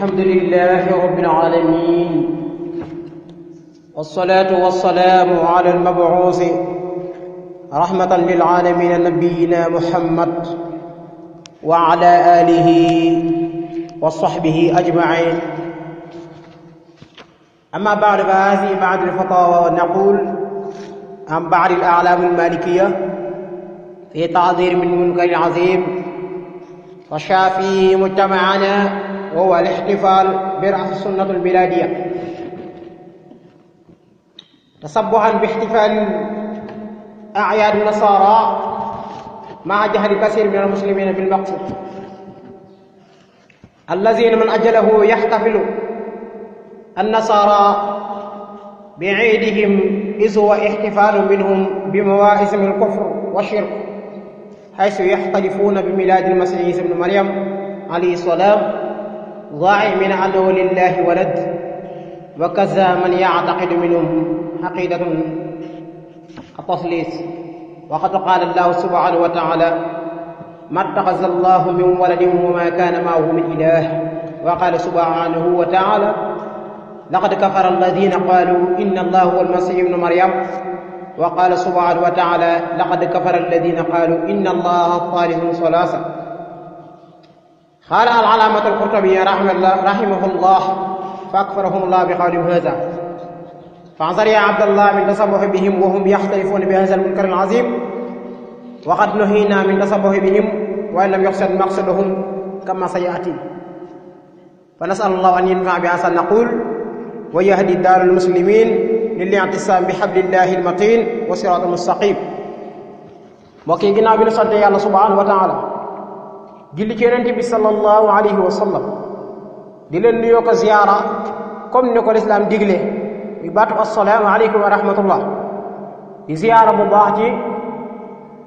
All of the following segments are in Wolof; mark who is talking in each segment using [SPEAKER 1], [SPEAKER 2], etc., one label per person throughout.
[SPEAKER 1] الحمد لله رب العالمين، والصلاة والسلام على المبعوث رحمة للعالمين نبينا محمد وعلى آله وصحبه أجمعين. أما بعد، فهذه بعض الفتاوى، ونقول عن بعض الأعلام المالكية في تعذير من منكر عظيم وشافي مجتمعنا، وهو الاحتفال برأس السنة الميلادية، تصبحا باحتفال أعياد النصارى مع جهل كثير من المسلمين بالمقصود، الذين من أجله يحتفل النصارى بعيدهم، إذ هو احتفال منهم بمواسم الكفر والشرك، حيث يحتفلون بميلاد المسيح عيسى ابن مريم عليه السلام، ظاهرين أنه لله ولد، وكذا من يعتقد منهم عقيدة التثليث. وقد قال الله سبحانه وتعالى: ما اتخذ الله من ولد وما كان معه من إله. وقال سبحانه وتعالى: لقد كفر الذين قالوا إن الله هو المسيح ابن مريم. وقال سبحانه وتعالى: لقد كفر الذين قالوا إن الله ثالث ثلاثة. قال العلامة القرطبي رحمه الله: فأكفرهم الله بقولهم هذا. فانظر يا عبد الله من تصبح بهم وهم يختلفون بهذا المنكر العظيم، وقد نهينا من تصبح بهم وإن لم يقصد مقصدهم كما سيأتي. فنسأل الله أن ينفع بهذا نقول ويهدي دار المسلمين للاعتصام بحبل الله المتين وصراط المستقيم. mbokk yi, ginnaaw bi ñu sant yàlla subhanahu wa taala, julli ci yonent bi sallallahu alayhi wa sallam, di leen nuyoo ko ziyaara comme ni ko lislaam digle bi baatu assalaamu aleykum wa rahmatullah, di ziyaara bu baax ci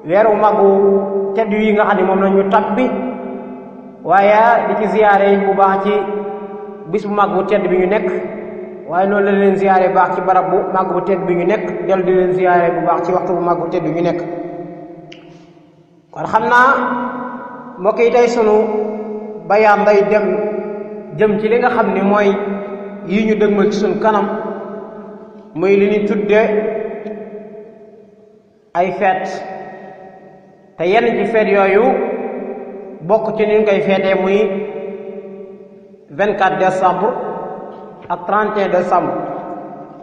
[SPEAKER 1] weeru màggu tedd yi nga xam ne moom lañu tabbi, waaye di ci ziyaare bu baax ci bis bu màgg bu tedd bi ñu nekk, waaye noonu la leen ziyaare baax ci barab bu màgg bu tedd bi ñu nekk, dellu di leen ziyaare bu baax ci waxtu bu màgg bu tedd bi ñu nekk. kon xam naa mbokk yi, tey sunu bayaan day jëm ci li nga xam ne mooy yi ñu dëgmal ci sunu kanam, muy li ñu tudde ay feet. te yenn ci feet yooyu bokk ci ni ñu koy feetee muy 24 décembre ak 31 décembre.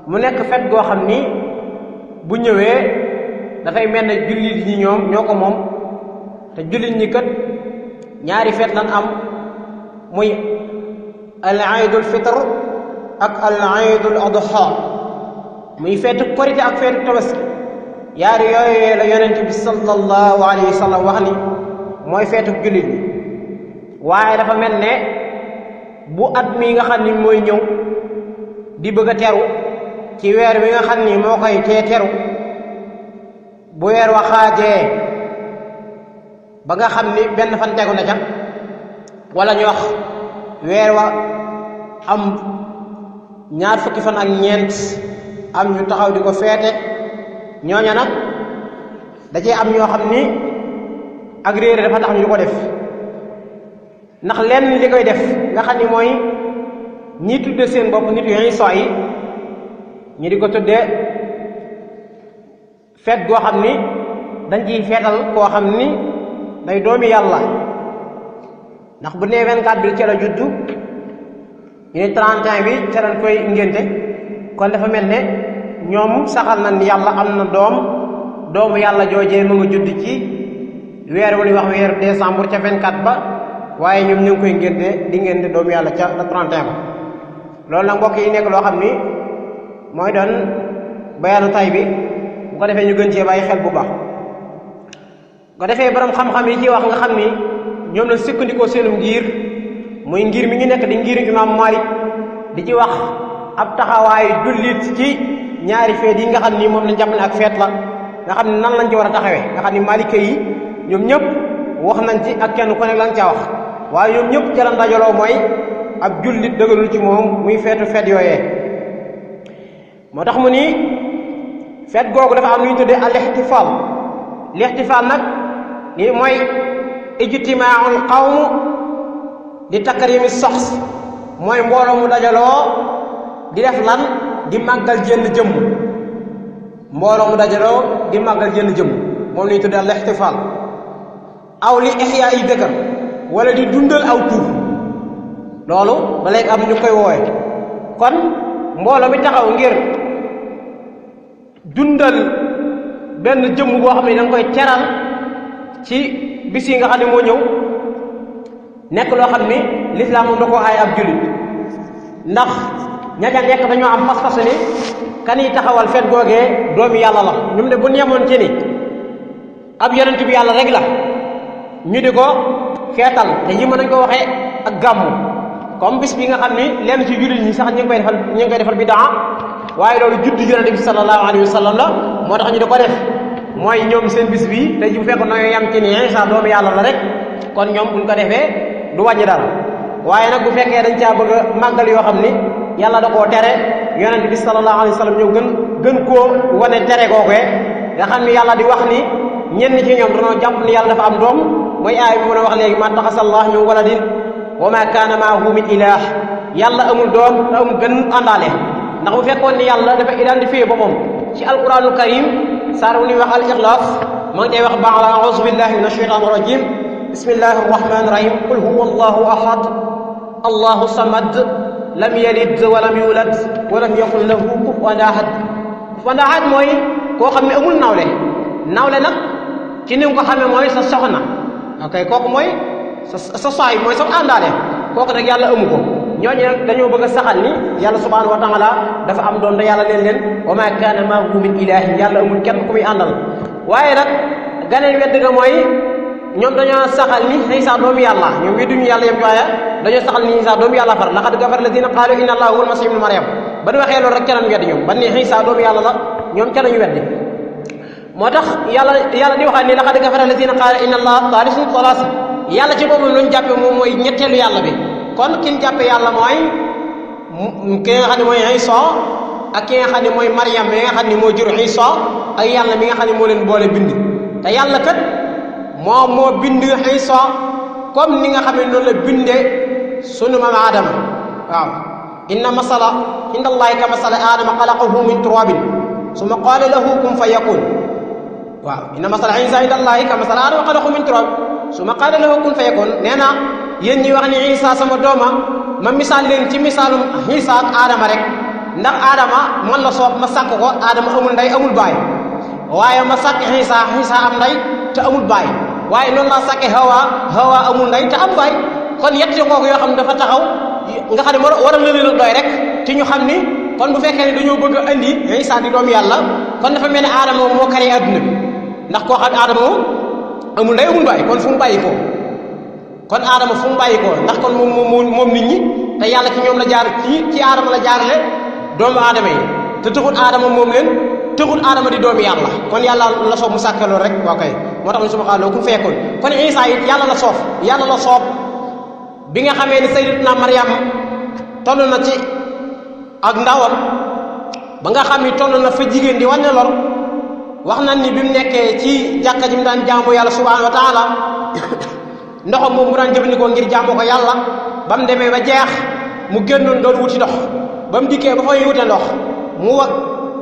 [SPEAKER 1] mu nekk feet goo xam ni bu ñëwee dafay mel ne jullit ñi ñoom ñoo ko moom, te jullit ñi kat ñaari feet lan am, muy al iidul fitr ak al iidul adha, muy feetu korite ak feetu tabaski. yaari yooyu la yonent bi sallallahu alayhi wa sallam wax ni mooy feetu jullit ñi. waaye dafa mel ne bu at mi nga xam ni mooy ñëw di bëgg a teru ci weer wi nga xam ni moo koy tee teru, bu weer wa xaajee ba nga xam ni benn fan tegu na ca, wala ñu wax weer wa am ñaar fukki fan ak ñeent, am ñu taxaw di ko feete. ñooña nag da cee am ñoo xam ni ak réere dafa tax ñu ko def, ndax lenn li koy def nga xam ni mooy ñi tudde seen bopp nit yooyu soo yi, ñu di ko tudde feet goo xam ni dañ ciy feetal koo xam ni day doomi yàlla. ndax bu nee 24 bi ca la juddu, ñu ne 31 bi ca lañ koy ngénte, kon dafa mel ne ñoom saxal na ni yàlla am na doomu yàlla joojee mu nga judd ci weer wu ñuy wax weeru décembre ca 24 ba, waaye ñoom ñu ngi koy ngénte di ngénte doomu yàlla ca la 31 ba. loolu nag mbokk yi nekk loo xam ni mooy doon bayaanu tay bi, bu ko defee ñu gën cee bàyyi xel bu baax. bu ko defee borom xam-xam yi ci wax nga xam ni ñoom la sukkandikoo seenum ngir, muy ngir mi ngi nekk di ngir imam Malik, di ci wax ab taxawaayu jullit ci ñaari feet yi nga xam ni moom lañ jàpp ne ak feet la, nga xam ne nan lañ ci war a taxawee. nga xam ni malike yi ñoom ñëpp wax nañ ci ak kenn ku nekk lañ caa wax, waaye ñoom ñëpp ca la dajaloo mooy ab jullit dëggalul ci moom muy feetu feet yooyee. moo tax mu ni feet googu dafa am lu ñu tuddee al ixtifaal. l'ixtifaal nag li mooy ijtimaaul qawm di takrimi soxs mooy mbooloo mu dajaloo di def lan di màggal jënd jëmm mbooloo mu dajaloo di màggal jënd jëmm moom la ñu tuddee al ihtifal aw li ihya yi dëkkam wala di dundal aw tur loolu ba léegi am ñu koy woowe kon mbooloo mi taxaw ngir dundal benn jëmm boo xam ne da nga koy teral ci bis yi nga xam ne moo ñëw nekk loo xam ni lislaam moom da koo aay ab jullit ndax ña ca nekk dañoo am pas-pas ni kan yi taxawal fet googee doomi yàlla la ñoom de bu ñemoon ci ni ab yonent bi yàlla rek la ñu di ko feetal te yi mën nañ ko waxee ak gàmmu comme bis bi nga xam ni lenn ci jullit ñi sax ñu ngi koy defal bidaa waaye loolu juddu yonent bi sallallahu alayhi wa sallam la moo tax ñu di ko def mooy ñoom seen bis bii te bu fekk nooy yam ci ni Isa doomu yàlla la rek kon ñoom buñ ko defee du wàññi dara waaye nag bu fekkee dañ caa bëgg a màggal yoo xam ni yàlla da koo tere yonent bi sallallahu alayhi wa sallam ñëw gën koo wane tere googee nga xam ni yàlla di wax ni ñenn ci ñoom dañoo jàpp ni yàlla dafa am doom mooy aay bi mën a wax léegi ma taxasa allah min waladin wa ma kaana maahu min ilah yàlla amul doom te amul gën àndaale ndax bu fekkoon ni yàlla dafa identifié boppam ci alquranul karim saar wu ñuy wax al ixlaas ma ngi koy wax baax la auzu billahi min ashaytan rajim bismillahi arrahmani rahim qul huwa allahu ahad allahu samad lam yalid walam yulad walam yakun lahu kufuwan ahad kufuwan ahad mooy koo xam ne amul nawle nag ci ni nga ko xamee mooy sa soxna ok kooku mooy sa saay mooy sa àndaale kooku nag yàlla amu ko ñooñu nag dañoo bëgg a saxal ni yàlla subhanahu wa taala dafa am doom te yàlla leen wa ma kaana maahu min ilaahin yàlla amul kenn ku muy àndal waaye nag ganeen wedd nga mooy ñoom dañoo saxal ni Isa doomu yàlla ñoom wedduñu yàlla yem waaye dañoo saxal ni Isa doomu yàlla far laqad kafara alladina qaalu inna allaha huwa almasihu ibnu maryam ba ñu waxee loolu rek ca lañ weddi ñoom ba ni Isa doomu yàlla la ñoom ca lañu weddi moo tax yàlla di waxaat ni laqad kafara alladina qaalu inna allaha thalithu thalatha yàlla ci boppam lu ñu jàppe moom mooy ñetteelu yàlla bi kon ki ñu jàppe yàlla mooy ki nga xam ne mooy Isa ak ki nga xam ne mooy Maryam mi nga xam ne moo jur Isa ak yàlla mi nga xam ne moo leen boole bind te yàlla kat moom moo bind Isa comme ni nga xam ne noonu la bindee sunu maam Aadama waaw inna masala inda allahi ka masala Aadama xalaqahu min turabin summa qaala lahu kun fa yakun waaw inna masala Isa inda allahi ka masala Aadama xalaqahu min turab summa qaala lahu kun fa yakun nee na yéen ñi wax ni Isa sama dooma ma misaal leen ci misaalum Isa ak Aadama rek ndax Aadama man la soob ma sàkk ko Aadama amul ndey amul baay waaye ma sàkk Isa am ndey te amul baay waaye noonu laa sàkke Hawa amul ndey te am baay kon yett kooku yoo xam ne dafa taxaw nga xam ne war a leen a doy rek ci ñu xam ni kon bu fekkee ne dañoo bëgg a indi Isa di doomu yàlla kon dafa mel ne Aadama moom moo créé adduna bi ndax koo xam ne Aadama moom amul ndey amul baay kon fu mu bàyyi ko kon Aadama fu mu bàyyi ko ndax kon moom nit ñi te yàlla ci ñoom la jaar ci Aadama la jaarale doomu Aadama yi te taxul Aadama moom leen taxul Aadama di doomu yàlla kon yàlla la soob mu sàkke loolu rek waa kay moo tax ñu subhaanahu ku fekkoon kon Isa it yàlla la soob bi nga xamee ni sayyidatuna Maryam toll na ci ak ndawam ba nga xam ni toll na fa jigéen di wàññi lor wax nañ ni bi mu nekkee ci jàkka ji mu daan jaamu yàlla subhaanahu wa taala ndoxam moom mu daan jëfandikoo ngir jaamu ko yàlla ba mu demee ba jeex mu génnoon doon wuti ndox ba mu dikkee ba fay wute ndox mu wag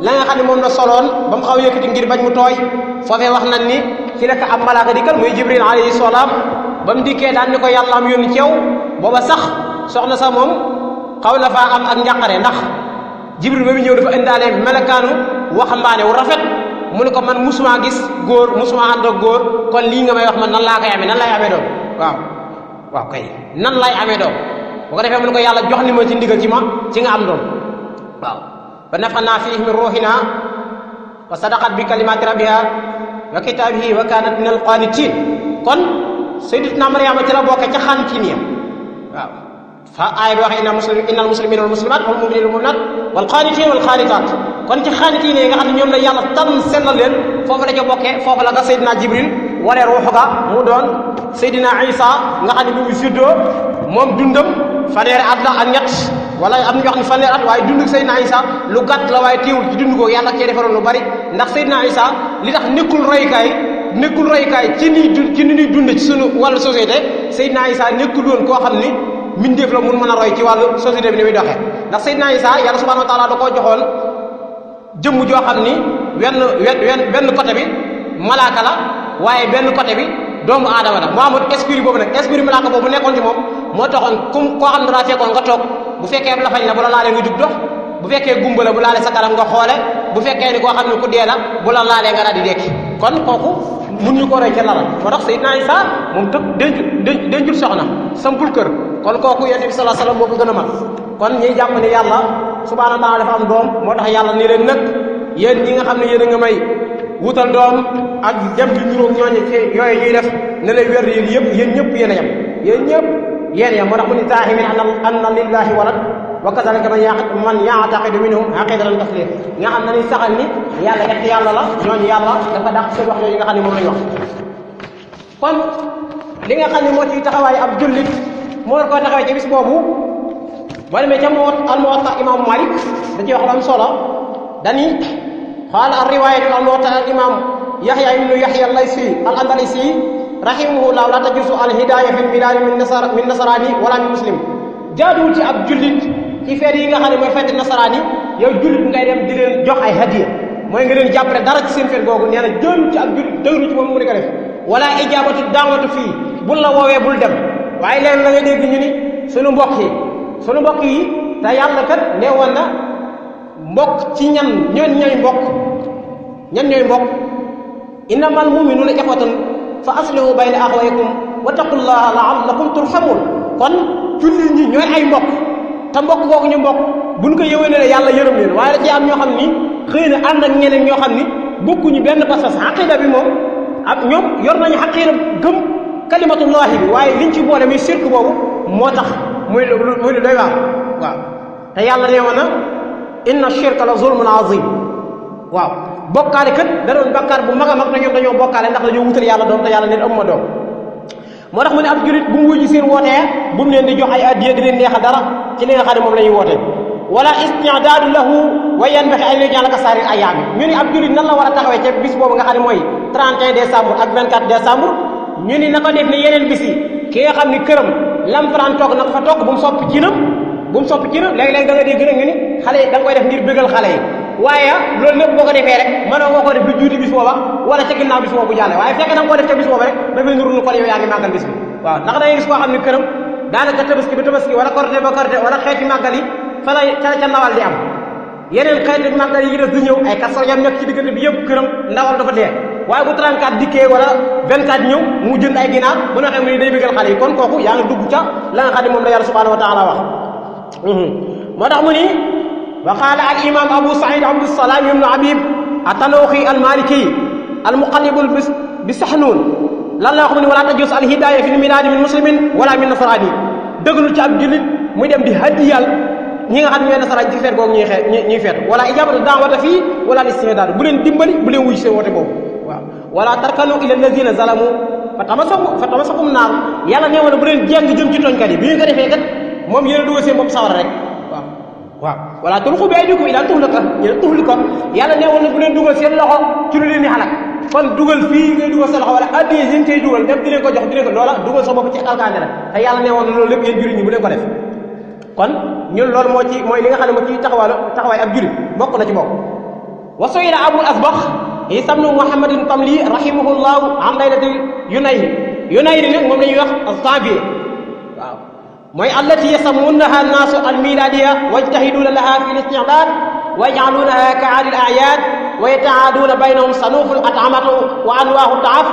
[SPEAKER 1] la nga xam ne moom la soloon ba mu xaw yëkkati ngir bañ mu tooy foofee wax nañ ni ci la ko am malaaka dikkal muy Jibril alayhi salaam ba mu dikkee daan ni ko yàlla am yónni ci yow booba sax soxna sax moom xaw na faa am ak njàqare ndax Jibril ba mu ñëw dafa indaale melakaanu waxambaane wu rafet mu ne ko man musuma gis góor musuma ànd ak góor kon lii nga may wax man nan laa koy amee nan lay amee doom waaw kay nan lay amee doom bu ko defee mu ne ko yàlla jox ni ma ci ndigal ci nga am doom waaw wa nafaxnaa fiihi min ruuhinaa wa sadaqat bi kalimaati rabbiha wa kitaabihi wa kaanat min alqaanitiin kon sayyidatuna Maryama ci la bokk ca xaanitiin ya waaw fa aaya bi waxee innal muslimiina wal muslimaat wal mu'miniina wal mu'minaat wal qaanitiina wal qaanitaat kon ci xaanitiin yi nga xam ne ñoom la yàlla tànn sellal leen foofu la ca bokkee foofu la nga Seydina Jibril wane ruuxu ga mu doon Seydina Isa nga xam ne bu juddoo moom dundam fanweeri at la ak ñett wala am na ñoo xam ne fanweeri at waaye dund Seydina Isa lu gàtt la waaye teewul ci dund googu yàlla cee defaroon lu bari ndax Seydina Isa li tax nekkul royukaay ci ni ñuy dund ci sunu wàllu société Seydina Isa nekkul woon koo xam ni mindeef la mun mën a roy ci wàllu société bi ni muy doxee ndax Seydina Isa yàlla subhanahu wa taala da koo joxoon jëmm joo xam ni benn côté bi malaaka la waaye benn côté bi doomu aadama la mu amul esprit boobu nag esprit malaaka boobu nekkoon ci moom moo taxoon koo xam ne daa fekkoon nga toog bu fekkee la fañ la bu la laalee nga jug dox bu fekkee gumba la bu laalee sa kanam nga xoole bu fekkee ni koo xam ne ku dee la bu la laalee nga daal di dekki kon kooku mun ñu ko roy ca lala moo tax Seydina Isa moom tëb dencul soxna sampul kër kon kooku yonent bi sallallahu alayhi wasallam moo ko gën a mag kon ñiy jàpp ne yàlla subhanahu wa ta'ala dafa am doom moo tax yàlla nii leen nag yéen ñi nga xam ne yéen a nga may wutal doom ak jëm di ñuróog ñooñu ci yooyu ñuy def ne lay wér yéen ñëpp yéen a yem yéen ñëpp yéen a yem moo tax mu ni zaahimin anna lillahi walad wa kadhalika man ya'taqidu minhum aqidatan taslir nga xam ne ni saxal ni yàlla ñett yàlla la ñooñu yàlla dafa dàq seen wax yooyu nga xam ne moom lañu wax kon li nga xam ne moo ciy taxawaay ab jullit moo war koo taxawee ci bis boobu boo demee ca al-Muwatta imaamu Malik da ciy wax lu am solo dani qaala ar-riwaayatu al-Muwatta al-imaam Yahya ibnu Yahya al-Laysi al-Andalusi rahimahullah la tajuuzu al-hidaaya fi al-milaad min nasaraani wala min muslim jaaduwul ci ab jullit ci feet yi nga xam ne mooy feeti nasaraan yi yow jullit ngay dem di leen jox ay hadiya mooy nga leen jàppale dara ci seen feet googu nee na jaaduwul ci ab jullit dëgru ci moom mu di ko def wala ijaabatu daawatu fii bul la woowee bul dem waaye leen la ngay dégg ñu ni sunu mbokk yi te yàlla kat nee woon na mbokk ci ñan ñooy mbokk innamal mu'minuuna ixwatun fa aslihu bayna axawaykum wattaqullaha la'allakum turhamun kon jullit ñi ñooy ay mbokk te mbokk googu ñu mbokk buñ ko yëwénee yàlla yërëm leen waaye da ci am ñoo xam ni xëy na ànd ak ñeneen ñoo xam ni bokkuñu benn pas-pas aqida bi moom ak ñoom yor nañu aqida gëm kalimatullahi bi waaye liñ ci boole muy sirk boobu moo tax muy lu doy waaw te yàlla nee woon na inna shirka la zulmun azim waaw bokkaale kat da doon bakkaar bu mag a mag te ñoom dañoo bokkaale ndax dañoo wutal yàlla doom te yàlla neen ëmma doom moo tax mu ne ab jurit bu mu wujji seen wootee bu mu leen di jox ay addiya di leen neexal dara ci li nga xam ne moom la ñuy wootee wala istidaadu lahu wa yanbaxi an yaj'ala ka saa'iri ayaami ñu ni ab jurit nan la war a taxawee ca bis boobu nga xam ne mooy 31 décembre ak 24 décembre ñu ni na ko def ne yeneen bis yi ki nga xam ni këram lam faraan toog nag fa toog bu mu soppi cinam léegi-léegi da nga dégg nag ñu ni xale yi da nga koy def ngir bëggal xale yi waaye loolu lépp boo ko defee rek mënoo nga ko def du juuti bis booba wala ca ginnaaw bis booba bu jàllee waaye fekkee da nga ko def ca bis booba rek dafay nuru nu ko yow yaa ngi màggal bis bi waaw ndax da ngay gis koo xam ne këram daanaka tabaski ba tabaski wala korite ba korite wala xeeti màggal yi fa la ca ndawal di am yeneen xeeti màggal yi des di ñëw ay kasor yam nekk ci diggante bi yëpp këram ndawal dafa dee waaye bu 34 dikkee wala 24 ñëw mu jënd ay ginaar bu na xam ne day bëggal xale yi kon kooku yaa ngi dugg ca la nga xam ne moom la yàlla subhanahu wa taala wax moo tax mu ni wa qaala al imam Abu Saïd Abdusalaam ibnu Habib at-Tanuuxi al-Maliki al-muqallib bi Saxnuun lan la wax mu ni wala tajuz al hidaaya fi l-milaad min muslimin wala min nasraani dëggalul ci ab jullit muy dem di hadiyal ñi nga xam ne ñooy nasaraan ci feet googu ñuy feet wala ijaabatu daawata fii wala al-istihdaad bu leen dimbali bu leen wuy seen woote boobu waaw wala tarkanu ila alladina zalamu fa tamasakum naar yàlla nee woon bu leen jéng jëm ci tooñkat yi bi ñu ko defee kat moom yéen a dugal seen bopp sawara rek waaw wala tulqu bi aydikum ila tuhlika yàlla nee woon na bu leen dugal seen loxo ci lu leen di xalak kon dugal fii ngay dugal sa loxo wala addiye yi nga koy dugal dem di leen ko jox di leen ko loola dugal sa bopp ci alkaande la te yàlla nee woon na loolu lépp yéen juriñ ñi bu leen ko def kon ñun loolu mooy li nga xam ne moo ciy taxawaay ab jurit bokk na ci bokk wa su'ila abul asbax Isa ibnu Muhammadin Tamli rahimahullahu an laylatil Yunayr nag moom la ñuy wax janvier waaw mooy allati yasammunaha annaasu almiladiya wajtahiduuna laha fi listicdaad wa yajcaluunaha ka aadi al-acyaad wa yatacaaduuna baynahum sanuufu al-at'amatu wa anwaahu taaf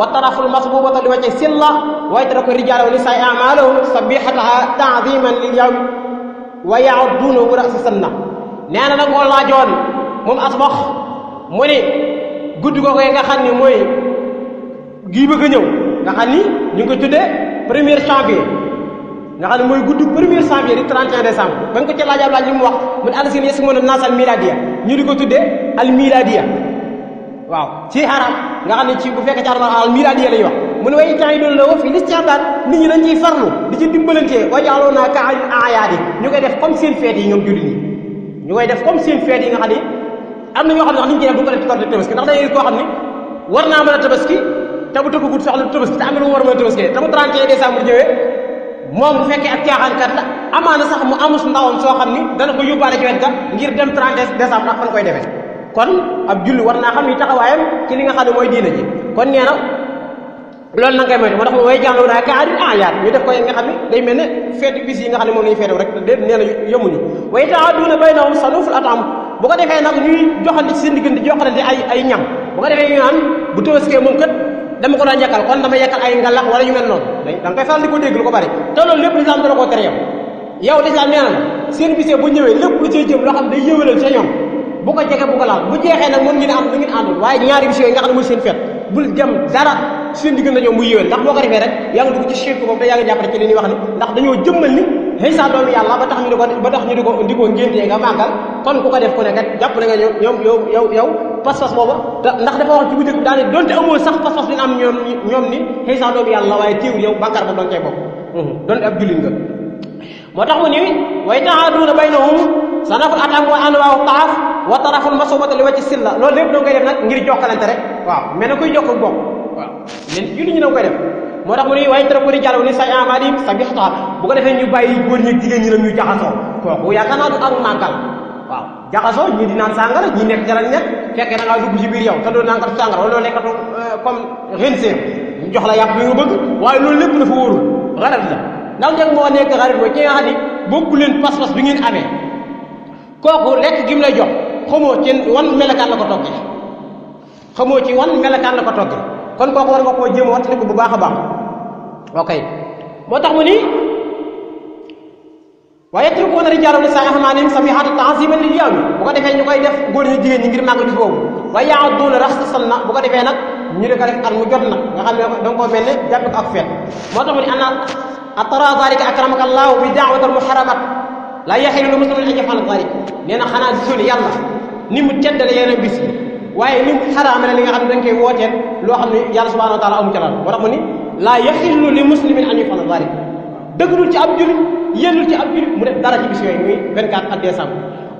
[SPEAKER 1] wa tarafu al-masbuubatu li wajhi silla wa yatraku rijaala wa nisaa acmaalahum sabihataha ta'ziiman lil yawm wa ya'udduunahu ra'sa sanna nee na nag moo laajoon moom asbax mu ni guddi googu nga xam ni mooy gii bëgg a ñëw nga xam ni ñu ngi ko tuddee 1er janvier nga xam ne mooy guddi 1er janvier di 31 décembre ba nga ko ca laaj li mu wax mu ne allazina yasmuna naas al miladiya ñu di ko tuddee al miladiya waaw ci arab nga xam ne ci bu fekkee ci arab al miladiya la ñuy wax mu ne way temps yi doon la woo fii listi'daad nit ñi dañ ciy farlu di ci dimbalantee wa ja'aluuna ka a'yaadi ñu koy def comme seen feet yi ñoom jullit ñi ñu koy def comme seen feet yi nga xam ne am na ñoo xam ne wax ni ñu koy def bu ko def ci korite tabaski ndax dañuy koo xam ne war naa mën a tabaski te bu tëggagut soxla tabaski te am na lu mu war a mën a tabaski te bu 31 décembre ñëwee moom bu fekkee ak caaxaankat la amaana sax mu amus ndawam soo xam ni dana ko yóbbaale ci wet ga ngir dem 30 décembre ak fan koy defee kon ab julli war naa xam ni taxawaayam ci li nga xam ne mooy diina ji kon nee na loolu na ngay moytu moo tax mu way jànglo naa ka adil ayaat ñu def ko nga xam ne day mel ne feetu bis yi nga xam ne moom lañu feetew rek dé nee na yemuñu way ta'aduna baynahum sanuful atam bu ko defee nag ñuy joxante ci seen diggante joxalante ay ñam bu ko defee ñu naan bu tëbaskee moom kat dama ko daan yàkkal kon dama yàkkal ay ngalax wala yu mel noonu da nga koy faral di ko dégg lu ko bari te loolu lépp lislaam dana koo tere yow lislaam nee na seen bisee bu ñëwee lépp lu cay jëm loo xam ne day yëwalal sa ñoom bu ko jege bu ko laal bu jeexee nag moom ngeen am lu ngeen àndul waaye ñaari bis yooyu nga xam ne mooy seen fet bul jëm dara seen diggante ñoom muy yëwal ndax boo ko defee rek yaa ngi dugg ci shirk boobu te yaa ngi jàppale ci li ñuy wax ni ndax dañoo jëmmal ni Iisaa doomu yàlla ba tax ñu di ko ngéntee nga màggal kon ku ko def ku ne kat jàpp na nga yow pas-pas booba ndax dafa wax ci bu jëkk daane donte amoo sax pas-pas li am ñoom ni Iisaa doomu yàlla waaye teewul yow bàkkaar ba doon cay bokk donte ab jullit nga moo tax mu ni way ta'aduna baynahum sanaful atam wa anwa'u taaf wa taraful masubati li wacci silla loolu lépp danga koy def nag ngir jokkalante rek waaw mais na koy jokk bokk waaw len jullit ñi danga koy def moo tax mu ni waaye tara ko di jàll ni say amadim sa bixta bu ko defee ñu bàyyi góor ñi jigéen ñi nag ñu jaxasoo kooku yaakaar naa du ak màggal waaw jaxasoo ñii di naan sàngara ñii nekk ca lañ nekk fekkee da ngaa dugg ci biir yow te doo naan kat sàngara wala doo lekkatu comme rinseer ñu jox la yàpp bi nga bëgg waaye loolu lépp dafa wóorul xarat la ndax njëg moo nekk xarit mooy ki nga xam ni bokku leen pas-pas bi ngeen amee kooku lekk gi mu lay jox xamoo ci wan melakaan la ko toggee xamoo ci wan melakaan la ko toggee kon kooku war nga koo jéem a wattaliku bu baax a baax ok moo tax mu ni waaye yatrukuuna rijaalan wa nisaa ahmaanihim sabiihata ta'ziiman lil yawm bu ko defee ñu koy def góor ñi jigéen ñi ngir màgg bis boobu waaye ya'udduuna ra'sa sanna bu ko defee nag ñu di ko def at mu jot nag nga xam ne da nga koo mel ne jàpp ko ak feet moo tax mu ni ana atara zalika akramaka allahu bi da'wati al-muharramat la yahilu li muslimin an yaf'ala zalik nee na xanaa gisul yàlla ni mu teddale yeneen bis yi waaye ni mu xaraamale li nga xam ne dañ koy wooteel loo xam ne yàlla subhanahu wa taala amu ca laal moo tax mu ni la yahilu li muslimin an yaf'ala zalik dëggul ci ab julit yellul ci ab julit mu def dara ci bis yooyu muy 24 ak décembre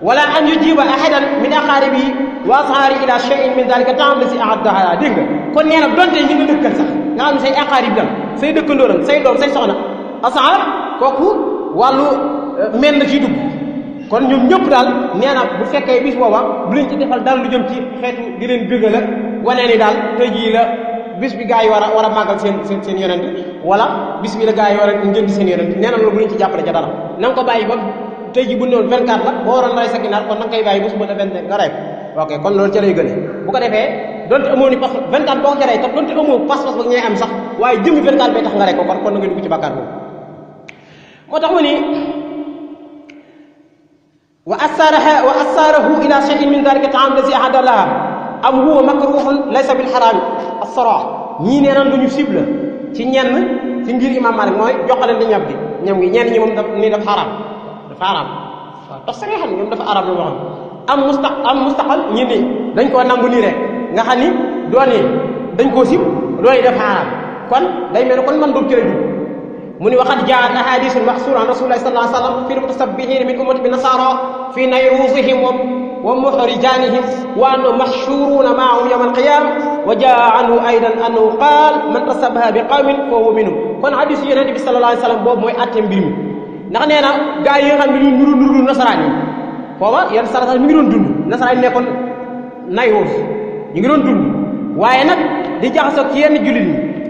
[SPEAKER 1] wala an yujiba ahadan min aqaribihi wa ashaari ila shay'in min dalika ta'am la si ahaddaha dégg nga kon nee na donte ñi nga dëkkal sax nga xam ne say aqarib lan say dëkkandooram say doom say soxna asaar kooku wàllu mel na ciy dugg kon ñoom ñëpp daal nee na bu fekkee bis booba bu leen ci defal dal lu jëm ci xeetu di leen bëggal ak wanee ni daal tey jii la bis bi gaa yi war a màggal seen yonent wala bis bi la gaa yi war a njënd seen yonent nee na loolu bu leen ci jàppale ca dara na nga ko bàyyi ba tey jii bu ne woon 24 la boo waroon rey sa ginaar kon na nga koy bàyyi bés bu ne 25 nga rey ko ok kon loolu ca lay gënee bu ko defee donte amoo ni pas 24 boo ko ca rey te donte amoo pas-pas ba ñooy am sax waaye jëmmi 24 bay tax nga rey ko kon na nga dugg ci bàkkaar boobu moo tax mu ni wa asarahu ila shay'in min dhalika ta'am lazi ahada laha am huwa makruhun laysa bil haram as-sarah ñii nee na lu ñu cible ci ñenn ci ngir imam Malik mooy joxalante ñam gi ñenn ñi moom ni dafa xaraam waaw tax sa xam ñoom dafa arab la waxoon am mustaqal ñi ni dañ koo nangu nii rek nga xam ni doon yi dañ koo sib doon yi dafa xaraam kon day mel ne kon man doog ci la dugg mu ni waxat jaat ahadisun mahsura an rasulillahi sallallahu alayhi wa sallam fi mutasabbihin min ummati bi nasara fi nayruzihim wa muhrijanihim wa annahum mahshuruna ma'ahum yawm al-qiyam wa jaa anhu aydan annahu qaal man tasabbaha bi qawmin fa huwa minhum kon hadisu yonent bi sallallahu alayhi wa sallam boobu mooy atte mbir mi ndax nee na gaa yi nga xam ne ñu nuru nasaraan yi foofa yan sarasar mi ngi doon dund nasaraan yi nekkoon Nayruz ñu ngi doon dund waaye nag di jaxasoo ci yenn jullit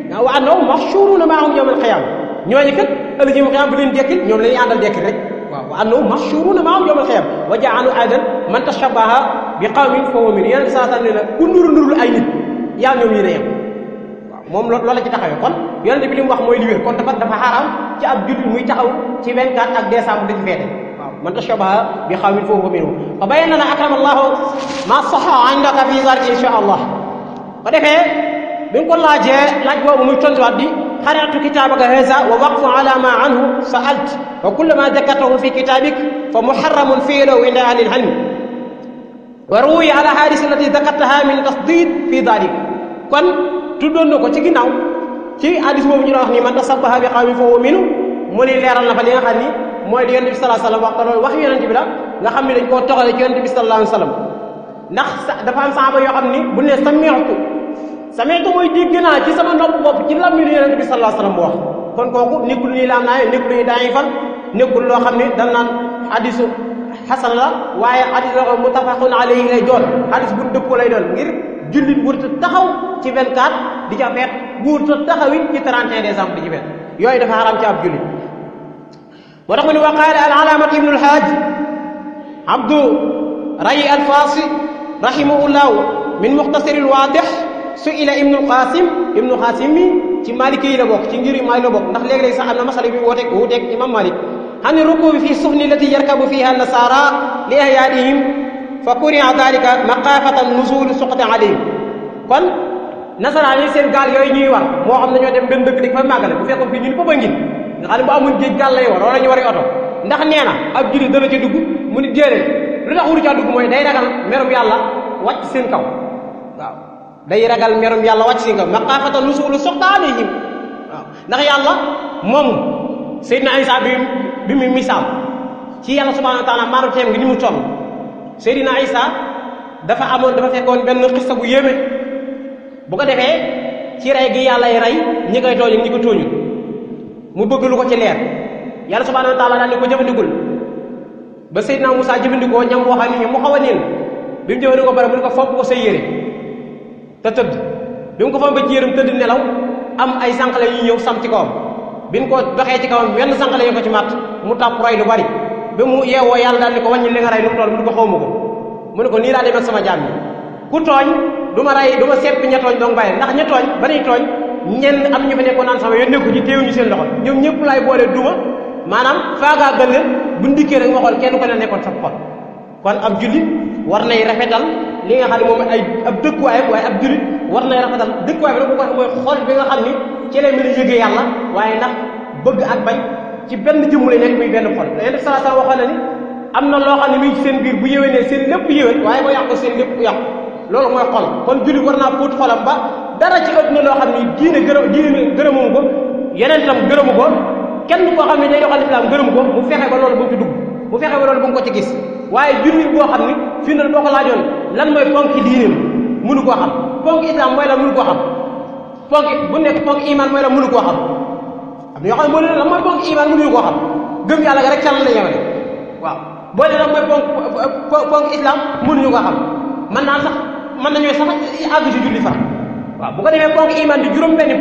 [SPEAKER 1] ñi wa annahum mahshuruna ma'ahum yawm al-qiyam ñooñu kat ëllëg yawm al-qiyam bu leen dekkil ñoom la ñuy àndal dekkil rek waaw wa annahum mahshuruna ma'ahum yawm al-qiyam wa jaa anhu aydan man tashabbaha bi qawmin fa huwa minhum yenn sarasar nee na ku nuru ay nit yaa ñoom yi ne yem moom loolu la ci taxawee kon yonent bi li mu wax mooy li wér kon dafa xaraam ci ab jullit muy taxaw ci 24 ak décembre di ci feete waaw man tashabaha bi qawmin fa huwa minhum fa bayyana lana akrama allahu ma saha indaka fi zalika insha allah ba defee bi nga ko laajee laaj boobu muy tontuwaat di qara'tu kitabaka hadha wa waqfu ala ma anhu sa'alt wa kullu ma dhakartahu fi kitabik fa muharramun fi'luhu inda ahli al-ilm wa ruwiya ala hadith allati dhakartaha min tasdid fi dhalik kon tuddoon na ko ci ginnaaw ci hadis boobu ñu doon wax ni man tasabbaha bi qawmin fa huwa minhum mu ni leeral na fa li nga xam ni mooy di yonent bi sallallahu alayhi wasallam wax te loolu wax yonent bi la nga xam ne dañ koo toxale ci yonent bi sallallahu alayhi wasallam ndax dafa am saaba yoo xam ni bu ne sami'tu mooy dégg naa ci sama nopp bopp ci lam ñu yonent bi sallallahu alayhi wasallam bu wax kon kooku nekkul nii laam naa nekkul nii daañu fan nekkul loo xam ne dal naan hadisu xasan la waaye hadis la muttafaqun alayhi lay doon hadis bu dëppoo lay doon ngir jullit wurta taxaw ci 24 di ca feet wurta taxawit ci 31 décembre di ci feet yooyu dafa xaram ci ab jullit moo tax mu ne wa qaala al alaamat ibnu alhaaj abdu ray alfaasi rahimahullahu min muxtasari alwaadix suila ibnu alqasim mi ci maliki yi la bokk ci ngir Maalik la bokk ndax léegi-léegi sax am na masala bi wuuteeg imam Maalik xam ne rukubi fi sufni lati yarkabu fiha nasara li ahyaadihim fa kuria dalika maqaafatan nuzul suqati alayhim kon nasaraan yi seen gaal yooyu ñuy war moo xam dañoo dem benn dëkk di fa màggale bu fekkoon fii ñun foofa ngin nga xam ne bu amul géej gaal lay war wala ñu wari oto ndax nee na ab jullit dana ca dugg mu ni déedéet lu tax wuru caa dugg mooy day ragal merum yàlla wàcc seen kaw waaw day ragal merum yàlla wàcc seen kaw maqaafatan nuzul suqati alayhim waaw ndax yàlla moom Seydina Isa bi mu misaal ci yàlla subhanahu wa taala maanu teem ngi ni mu toll Seydina Isa dafa fekkoon benn xista bu yéeme bu ko defee ci rey gi yàlla rey ñi koy tooñ ñi ko tooñul mu bëgg lu ko ci leer yàlla subhanahu wa taala daal di ko jëfandikul ba Seydina Musaa jëfandikoo ñam wax ak nit ñi mu xaw a niin bi mu jëfandikoo bare mu ne ko fopp ko sa yére te tëdd bi mu ko fopp ba ci yéram tëdd nelaw am ay sànqale yu ñëw sam ci kawam bi ñu ko doxee ci kawam wenn sànqale yu ko ci màtt mu tàpp roy lu bari ba mu yeewoo yàlla daal ni ko wàññi li nga rey lu mu toll mu ne ko xawma ko mu ne ko nii laa demee sama jaam yi ku tooñ du ma rey du ma seppi ña tooñ donc bàyyi ndax ña tooñ ba nuy tooñ ñenn am ñu fa nekkoon naan sama yoon nekku ci téewuñu seen loxo ñoom ñëpp laay boole duma maanaam faagaa gël leen bu ndikkee rek ma xool kenn ko ne nekkoon sa xol kon ab jullit war nay rafetal li nga xam ne moom ay ab dëkkuwaayam waaye ab jullit war nay rafetal dëkkuwaay bi nag bu ko mooy xol bi nga xam ni ci lay mën a yëgee yàlla waaye ndax bëgg ak bañ ci benn jëmm lay nekk muy benn xol Yonent bi sallallahu alayhi wasallam waxoon na ni am na loo xam ne mi ngi seen biir bu yéwénee seen lépp yéwén waaye boo yàqu seen lépp yàqu loolu mooy xol kon jullit war naa fóot xolam ba dara ci ëpp na loo xam ni diine gërëmu ko yeneen tam gërëmu ko kenn koo xam ne day doxal islam gërëmu ko mu fexe ba loolu bu mu ci dugg mu fexe ba loolu bu mu ko ci gis waaye jullit boo xam ni fii na boo ko laajoon lan mooy ponki diineem mënu koo xam ponk islam mooy la mënu koo xam ponk bu nekk ponk iman mooy la mënu koo xam am na yoo xam ne boo leen lan mooy ponk iman mënuñu koo xam gëm yàlla ga rek càll la yemale waaw boo leen lan mooy ponk islam mënuñu koo xam mën naa sax mën nañoo sax àgg ci julli far waaw bu ko defee ponk iman di juróom benni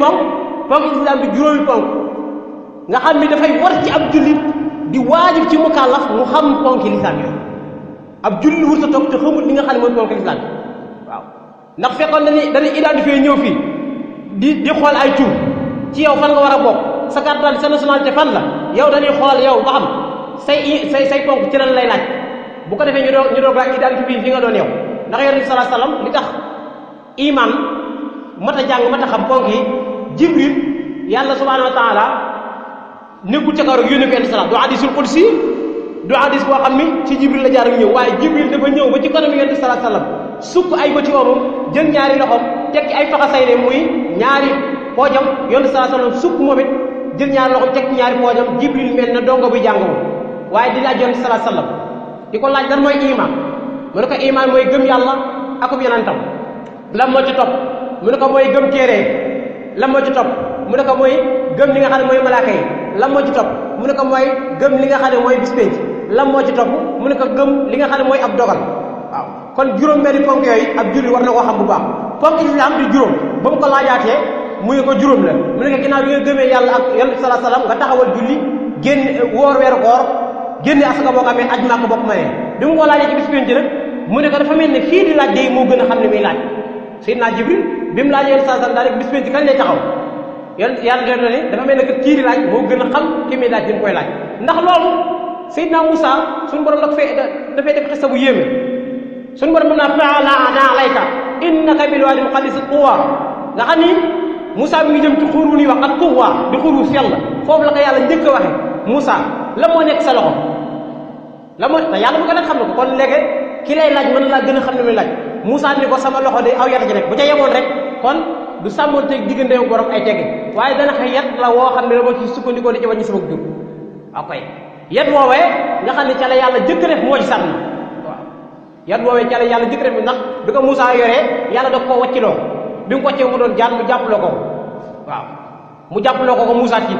[SPEAKER 1] ponk islam di juróomi ponk nga xam ni dafay war ci ab jullit di waajib ci mukallaf mu xam ponki lislaam yooyu ab jullit wurta toog te xamul li nga xam ne mooy ponki lislaam waaw ndax fekkoon dañuy identifier ñëw fii di xool ay tur ci yow fan nga war a bokk sa carte d'identité sa nationalité fan la yow dañuy xool yow ba xam say ponk ci lan lay laaj bu ko defee ñu doog laa identifier fi nga doon yow ndax Yonent bi sallallahu alayhi wasallam li tax iman mat a jàng mat a xam ponk yi Jibril yàlla subhanahu wa taala nekkul ca kaw rek yónni ko indi salaam du hadisul qudsi du hadis boo xam ni ci Jibril la jaar ak ñëw waaye Jibril dafa ñëw ba ci kanam Yonent bi sallallahu alayhi wasallam sukk ay bëti oomam jël ñaari loxoom teg ci ay faxasay ne muy ñaari poojam Yonent bi sallallahu alayhi wasallam sukk moom it jël ñaari loxoom teg ci ñaari poojam Jibril mel na dongo buy jàng moom waaye di laaj Yonent bi sallallahu alayhi wasallam di ko laaj lan mooy iman mu ne ko iman mooy gëm yàlla akub yonentam lan moo ci topp mu ne ko mooy gëm téere lan moo ci topp mu ne ko mooy gëm li nga xam ne mooy malaaka yi lan moo ci topp mu ne ko mooy gëm li nga xam ne mooy bis penc lan moo ci topp mu ne ko gëm li nga xam ne mooy ab dogal waaw kon juróom benni ponk yooyu ab julli war na koo xam bu baax ponk islam di juróom ba mu ko laajaatee mu ne ko juróom la mu ne ko ginnaaw bi nga gëmee yàlla ak Yonent bi sallallahu alayhi wasallam nga taxawal julli génn woor weeru koor génne asaka boo ko amee aj Makka bokk mayee bi mu ko laajee ci bis penc nag mu ne ko dafa mel ne kii di laaj day moo gën a xam ne muy laaj Seydina Jibril bi mu laajee Yonent sallallahu alayhi wasallam daal rek bis penc kañ lay taxaw yàlla def na ne dafa mel ne que kii di laaj moo gën a xam ki muy laaj di mu koy laaj ndax loolu Seydina Moussa suñu borom dafay def xista bu yéeme suñu borom mën naa fa'ala alayka innaka bil wadi muqaddas tuwa nga xam ni Moussa mi ngi jëm ci xuur wu ñuy wax ak tuwa di xuur wu sell foofu la ko yàlla njëkk a waxe Moussa la moo nekk sa loxo la moo te yàlla bu ko nekk xam ne ko kon léegi ki lay laaj mën laa gën a xam ne muy laaj Moussa ni ko sama loxo de aw yat ji rek bu ca yemoon rek kon du sàmmoon teg diggante ak borom ay teggi waaye dana xëy yat la woo xam ne dama ci sukkandikoo di ci wàññi sama jur ok yat woowee nga xam ne ca la yàlla jëkk def moo ci sànni waaw yat woowee ca la yàlla jëkk def ndax bi ko Moussa yoree yàlla daf koo wacciloo bi mu ko waccee mu doon jaan mu jàppaloo ko waaw mu jàppaloo ko Muusaa tiit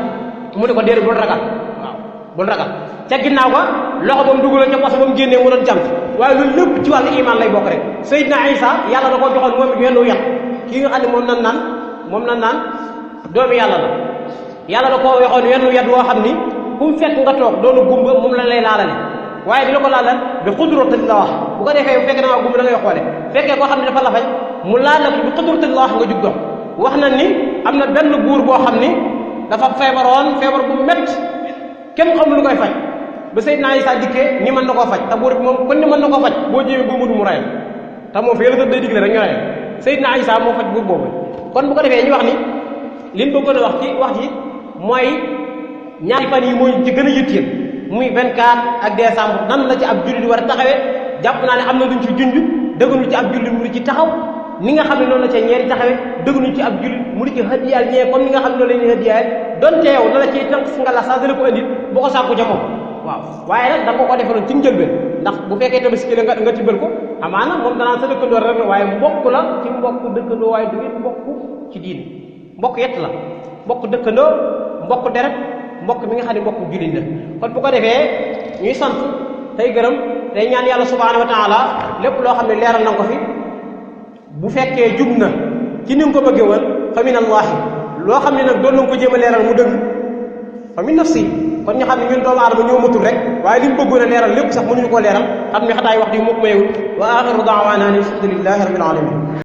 [SPEAKER 1] mu ne ko déedéet bul ragal waaw bul ragal ca ginnaaw ga loxo ba mu dugal ca poche ba mu génnee mu doon jant waaye loolu lépp ci wàllu iman lay bokk rek Seydina Isa yàlla da koo joxoon moom it wenn yat kii nga xam ne moom nan naan doomi yàlla la yàlla da koo waxoon wenn yat woo xam ni fu mu fekk nga toog doonu gumba moom la lay laalale waaye di la ko laalal bi xudratin la wax bu ko defee bu fekkee da ngaa gumba da ngay xoole fekkee koo xam ne dafa la faj mu laal la ko bi xudratin la wax nga jug dox wax na ni am na benn buur boo xam ni dafa feebaroon feebar bu métti kenn xamul lu koy faj ba Seydina Isa dikkee ñi mën na koo faj te buur bi moom kon ni mën na koo faj boo ñëwee bu mu rayal te moom fi yàlla day digle rek ñu rayal Seydina Isa moo faj buur boobu kon bu ko defee ñu wax ni liñ bëggoon a wax ci mooy ñaari fan yi mooy ci gën a yitteel muy 24 ak décembre nan la ci ab jullit war a taxawee jàpp naa ne am na luñ ci junj dëggalu ci ab jullit mu ci taxaw ni nga xam ne noonu la cee ñeeri taxawee dëggalu ci ab jullit mu ci hadiyaal ñee comme ni nga xam ne noonu la ñuy hadiyaal donte yow la la ciy tànk si nga la sax dana ko indil boo ko sàkku ca moom waaw waaye nag da nga ko defaloon ci njëlbeen ndax bu fekkee tabaski la nga tibbal ko amaana moom danaan sa dëkkandoo rek waaye mbokk la ci mbokk dëkkandoo waaye du ngeen mbokk ci diine mbokk yett la mbokk dëkkandoo mbokk deret mbokk mi nga xam ne mbokk jullit la kon bu ko defee ñuy sant tey gërëm tey ñaan yàlla subhaanahu wa taala lépp loo xam ne leeral na ko fi bu fekkee jub na ci ni nga ko bëggee woon fa min allahi loo xam ne nag doon na ko jéem a leeral mu dëgg fa min nafsi kon ñu xam ne ñun doomu aadama ñoo matul rek waaye li mu bëggoon a leeral lépp sax mënuñu koo leeral xam ne xataay wax di moo ko mayewul wa axiru daawaana an alhamdulillahi rabbil alamin